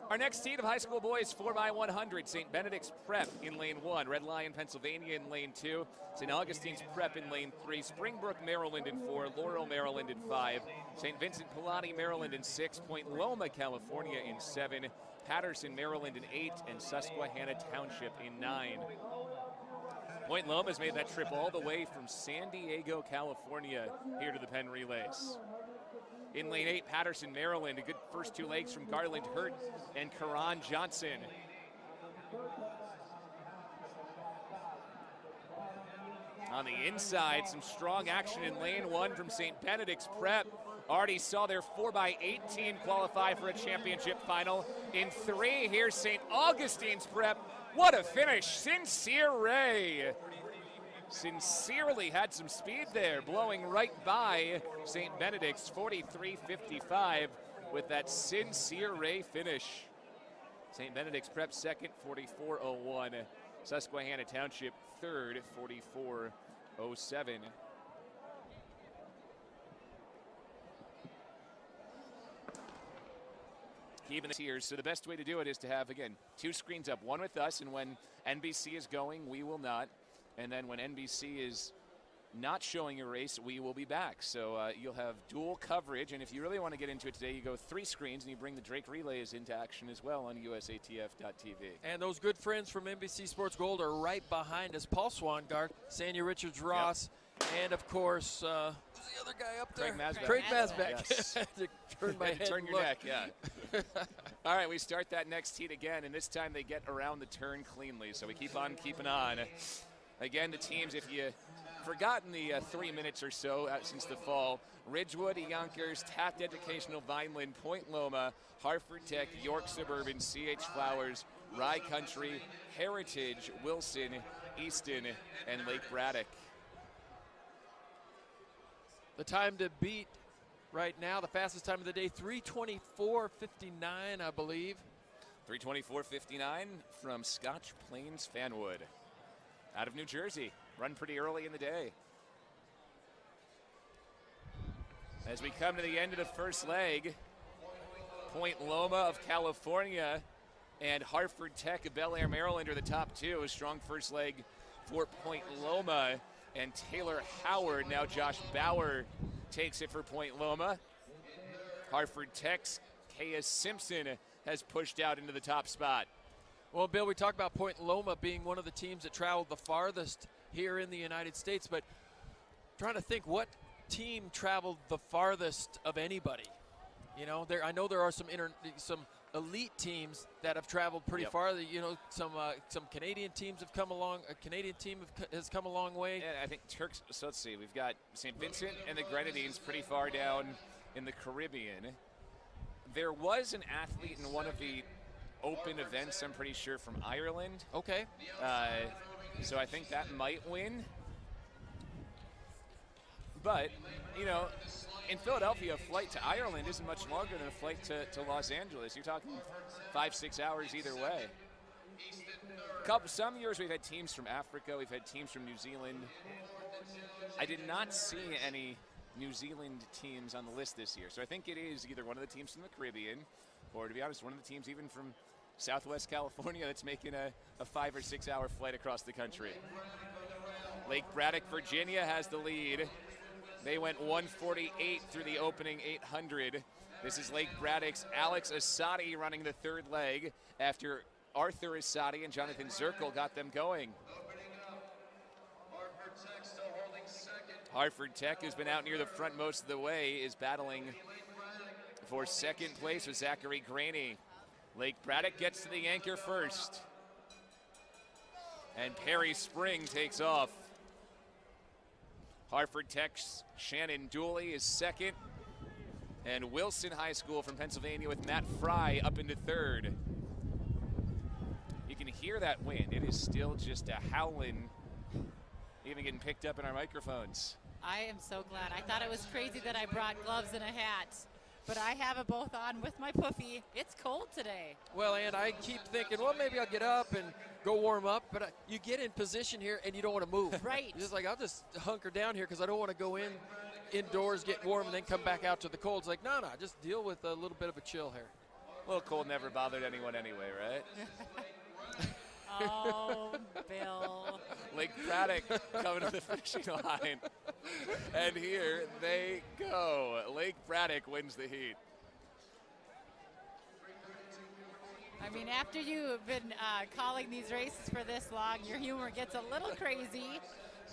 Our next heat of high school boys 4x100, St. Benedict's Prep in lane 1, Red Lion, Pennsylvania in lane 2, St. Augustine's Prep in lane 3, Springbrook, Maryland in 4, Laurel, Maryland in 5, St. Vincent Pilati, Maryland in 6, Point Loma, California in 7, Patterson, Maryland in 8, and Susquehanna Township in 9. Point Loma's made that trip all the way from San Diego, California, here to the Penn Relays. In lane 8, Patterson, Maryland, a good first 2 legs from Garland Hurt and Karan Johnson. On the inside, some strong action in lane 1 from St. Benedict's Prep. Already saw their 4x18 qualify for a championship final. In 3, here's St. Augustine's Prep. What a finish, Sincere Ray. Sincerely had some speed there, blowing right by St. Benedict's 43.55 with that Sincere Ray finish. St. Benedict's Prep second, 44.01. Susquehanna Township third, 44.07. Keeping this here, so the best way to do it is to have, again, 2 screens up, one with us, and when NBC is going, we will not. And then when NBC is not showing a race, we will be back. So you'll have dual coverage, and if you really want to get into it today, you go 3 screens, and you bring the Drake Relays into action as well on usatf.tv. And those good friends from NBC Sports Gold are right behind us. Paul Swangard, Sanya Richards-Ross, and of course, who's the other guy up there? Craig Masbeck. Yes. Turn my head turn your look. neck, yeah. All right, we start that next heat again, and this time they get around the turn cleanly, so we keep on keeping on. Again, the teams, if you forgotten the 3 minutes or so since the fall, Ridgewood, Yonkers, Taft Educational, Vineland, Point Loma, Hartford Tech, York Suburban, CH Flowers, Rye Country, Heritage, Wilson, Easton, and Lake Braddock. The time to beat right now, the fastest time of the day, 3:24:59, I believe. 3:24:59 from Scotch Plains Fanwood. Out of New Jersey, run pretty early in the day. As we come to the end of the first leg, Point Loma of California and Hartford Tech of Bel Air, Maryland are the top 2. A strong first leg for Point Loma and Taylor Howard. Now Josh Bauer takes it for Point Loma. Hartford Tech's Kaya Simpson has pushed out into the top spot. Well, Bill, we talked about Point Loma being one of the teams that traveled the farthest here in the United States, but trying to think what team traveled the farthest of anybody. You know, I know there are some elite teams that have traveled pretty far. You know, some Canadian teams have come along. A Canadian team has come a long way. Yeah, I think Turks. So let's see. We've got St. Vincent and the Grenadines pretty far down in the Caribbean. There was an athlete in one of the open events, I'm pretty sure, from Ireland. Okay. So I think that might win. But, you know, in Philadelphia, a flight to Ireland isn't much longer than a flight to Los Angeles. You're talking 5-6 hours either way. Some years we've had teams from Africa, we've had teams from New Zealand. I did not see any New Zealand teams on the list this year. So I think it is either one of the teams from the Caribbean, or to be honest, one of the teams even from Southwest California that's making a 5 or 6 hour flight across the country. Lake Braddock, Virginia has the lead. They went 1:48 through the opening 800. This is Lake Braddock's Alex Asadi running the third leg after Arthur Asadi and Jonathan Zirkle got them going. Hartford Tech, who's been out near the front most of the way, is battling for second place with Zachary Graney. Lake Braddock gets to the anchor first. And Perry Spring takes off. Hartford Tech's Shannon Dooley is second. And Wilson High School from Pennsylvania with Matt Fry up into third. You can hear that wind. It is still just a howling, even getting picked up in our microphones. I am so glad. I thought it was crazy that I brought gloves and a hat, but I have it both on with my puffy. It's cold today. Well, and I keep thinking, well, maybe I'll get up and go warm up, but you get in position here and you don't want to move. Right. You're just like, I'll just hunker down here because I don't want to go indoors, get warm, and then come back out to the cold. It's like, no, just deal with a little bit of a chill here. A little cold never bothered anyone anyway, right? Oh, Bill. Lake Braddock coming to the finishing line. And here they go. Lake Braddock wins the heat. I mean, after you've been calling these races for this long, your humor gets a little crazy.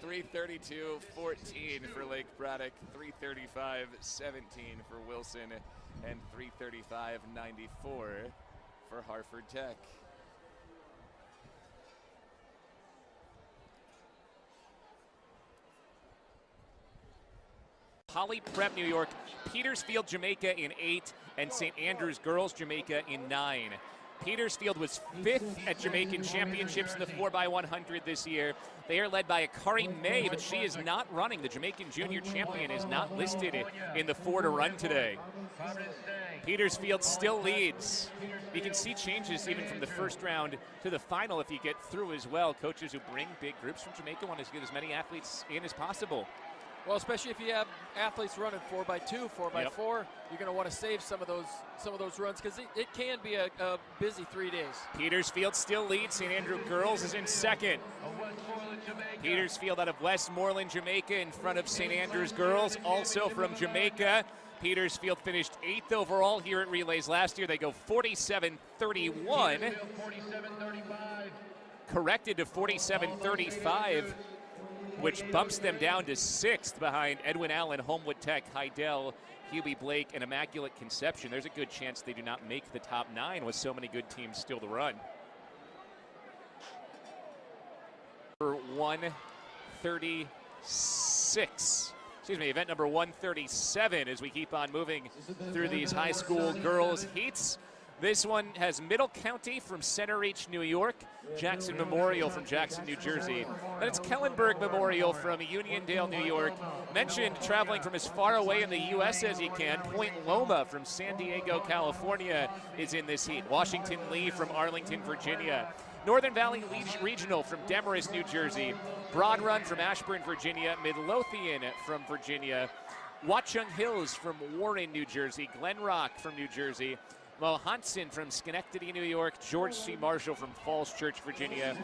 3:32.14 for Lake Braddock, 3:35.17 for Wilson, and 3:35.94 for Hartford Tech. Holly Prep, New York, Petersfield, Jamaica in 8, and St. Andrews Girls, Jamaica in 9. Petersfield was 5th at Jamaican Championships in the 4x100 this year. They are led by Akari May, but she is not running. The Jamaican Junior Champion is not listed in the 4 to run today. Petersfield still leads. You can see changes even from the first round to the final if you get through as well. Coaches who bring big groups from Jamaica want to get as many athletes in as possible. Well, especially if you have athletes running 4x2, 4x4, Yep. you're going to want to save some of those runs because it can be a busy 3 days. Petersfield still leads. St. Andrew Girls is in 2nd. Petersfield out of Westmoreland, Jamaica, in front of St. Andrews Girls, also from Jamaica. Petersfield finished 8th overall here at Relays last year. They go 47-31. Corrected to 47-35. Which bumps them down to 6th behind Edwin Allen, Homewood Tech, Heidel, Hubie Blake, and Immaculate Conception. There's a good chance they do not make the top 9 with so many good teams still to run. For 136. Excuse me, event number 137 as we keep on moving through these high school girls heats. This one has Middle County from Center Reach, New York, Jackson Memorial from Jackson, New Jersey. Then it's Kellenberg Memorial from Uniondale, New York. Mentioned traveling from as far away in the U.S. as you can, Point Loma from San Diego, California is in this heat. Washington Lee from Arlington, Virginia. Northern Valley Regional from Demarest, New Jersey. Broad Run from Ashburn, Virginia. Midlothian from Virginia. Watchung Hills from Warren, New Jersey. Glen Rock from New Jersey. Mo Hansen from Schenectady, New York. George C. Marshall from Falls Church, Virginia.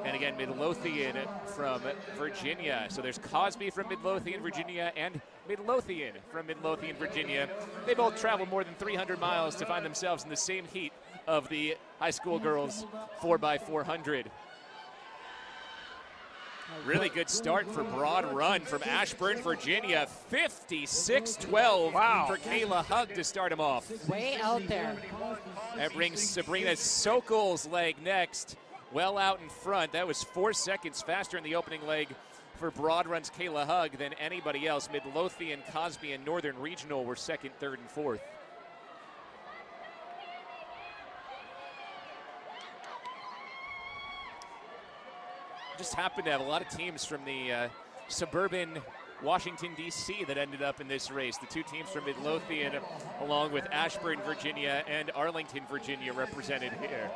And again, Midlothian from Virginia. So there's Cosby from Midlothian, Virginia, and Midlothian from Midlothian, Virginia. They both travel more than 300 miles to find themselves in the same heat of the high school girls 4x400. Really good start for Broad Run from Ashburn, Virginia. 56-12 for Kayla Hugg to start him off. Way out there. That brings Sabrina Sokol's leg next. Well out in front. That was 4 seconds faster in the opening leg for Broad Run's Kayla Hugg than anybody else. Midlothian, Cosby, and Northern Regional were 2nd, 3rd, and 4th. Just happened to have a lot of teams from the suburban Washington, D.C. that ended up in this race. The 2 teams from Midlothian, along with Ashburn, Virginia, and Arlington, Virginia, represented here.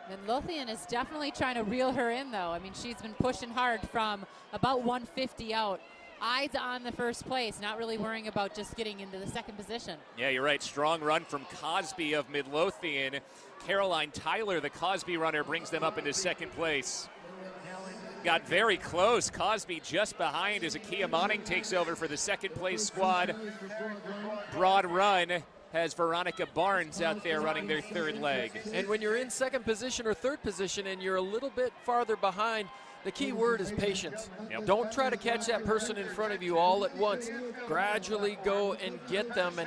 Midlothian is definitely trying to reel her in, though. I mean, she's been pushing hard from about 150 out. Eyes on the first place, not really worrying about just getting into the 2nd position. Yeah, you're right. Strong run from Cosby of Midlothian. Caroline Tyler, the Cosby runner, brings them up into 2nd place. Got very close. Cosby just behind as Akia Monning takes over for the 2nd place squad. Broad Run has Veronica Barnes out there running their 3rd leg. And when you're in 2nd position or 3rd position and you're a little bit farther behind, the key word is patience. Yep. Don't try to catch that person in front of you all at once. Gradually go and get them.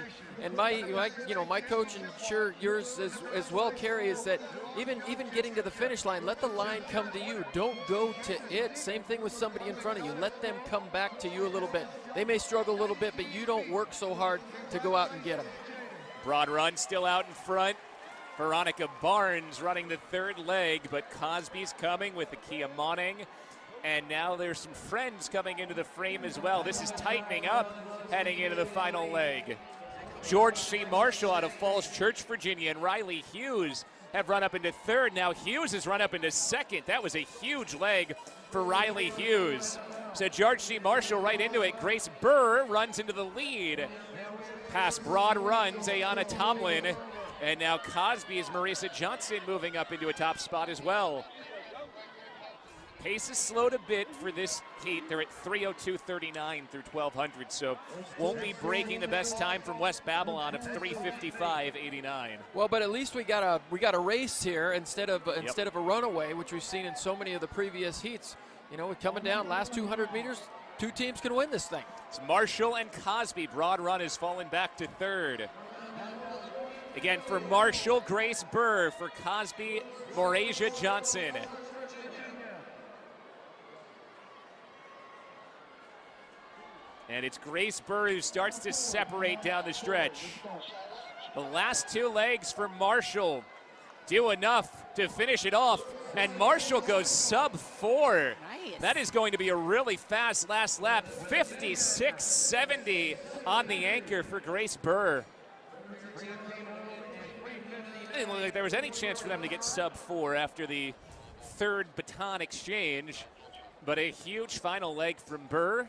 And my coach, and sure yours as well, Carrie, is that even getting to the finish line, let the line come to you. Don't go to it. Same thing with somebody in front of you. Let them come back to you a little bit. They may struggle a little bit, but you don't work so hard to go out and get them. Broad Run still out in front. Veronica Barnes running the 3rd leg, but Cosby's coming with Akia Monning. And now there's some friends coming into the frame as well. This is tightening up heading into the final leg. George C. Marshall out of Falls Church, Virginia, and Riley Hughes have run up into 3rd. Now Hughes has run up into 2nd. That was a huge leg for Riley Hughes. So George C. Marshall right into it. Grace Burr runs into the lead. Past Broad Run's Ayana Tomlin And now Cosby's Marisa Johnson moving up into a top spot as well. Pace has slowed a bit for this heat. They're at 3:02.39 through 1200, so won't be breaking the best time from West Babylon of 3:55.89. Well, but at least we got a race here instead of a runaway, which we've seen in so many of the previous heats. You know, we're coming down last 200 meters. Two teams can win this thing. It's Marshall and Cosby. Broad Run has fallen back to third. Again, for Marshall, Grace Burr. For Cosby, Morasia Johnson. And it's Grace Burr who starts to separate down the stretch. The last two legs for Marshall do enough to finish it off. And Marshall goes sub-4. Nice. That is going to be a really fast last lap. 56.70 on the anchor for Grace Burr. It didn't look like there was any chance for them to get sub-4 after the third baton exchange. But a huge final leg from Burr.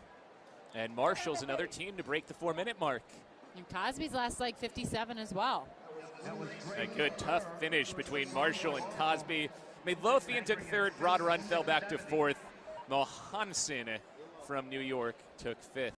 And Marshall's another team to break the 4-minute mark. And Cosby's last leg 57 as well. A good tough finish between Marshall and Cosby. Midlothian took third, Broad Run fell back to fourth. Mohansen from New York took fifth.